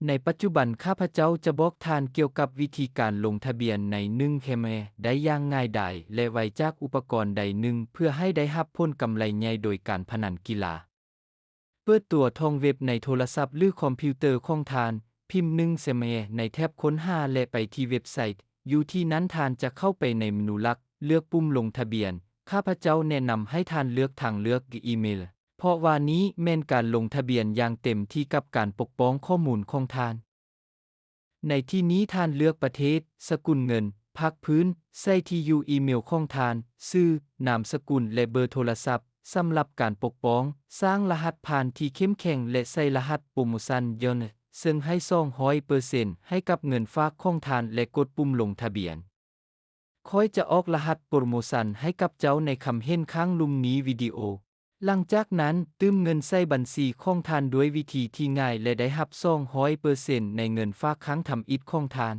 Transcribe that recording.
ในปัจจุบันข้าพเจ้าจะบอกท่านเกี่ยวกับวิธีการลงทะเบียนใน1เคมได้อย่างง่ายดายและไวจากอุปกรณ์ใดหนึ่งเพื่อให้ได้รับผลกำไรใหญ่โดยการพนันกีฬาเปิดตัวท่องเว็บในโทรศัพท์หรือคอมพิวเตอร์ของท่านพิมพ์1เคมในแท็บค้นหาและไปที่เว็บไซต์อยู่ที่นั้นท่านจะเข้าไปในเมนูหลักเลือกปุ่มลงทะเบียนข้าพเจ้าแนะนำให้ท่านเลือกทางเลือกอีเมลเพราะว่านี้แม่นการลงทะเบียนอย่างเต็มที่กับการปกป้องข้อมูลของท่านในที่นี้ท่านเลือกประเทศสกุลเงินภาคพื้นใส่ที่อยู่อีเมลของท่านชื่อนามสกุลและเบอร์โทรศัพท์สำหรับการปกป้องสร้างรหัสผ่านที่เข้มแข็งและใส่รหัสโปรโมชั่นย้อนซึ่งให้200%ให้กับเงินฝากของท่านและกดปุ่มลงทะเบียนค่อยจะออกรหัสโปรโมชั่นให้กับเจ้าในคำเห็นข้างลุ่มนี้วิดีโอหลังจากนั้นตื้มเงินใส่บัญชีของท่านด้วยวิธีที่ง่ายและได้รับ200%ในเงินฝากครั้งทำอิฐของท่าน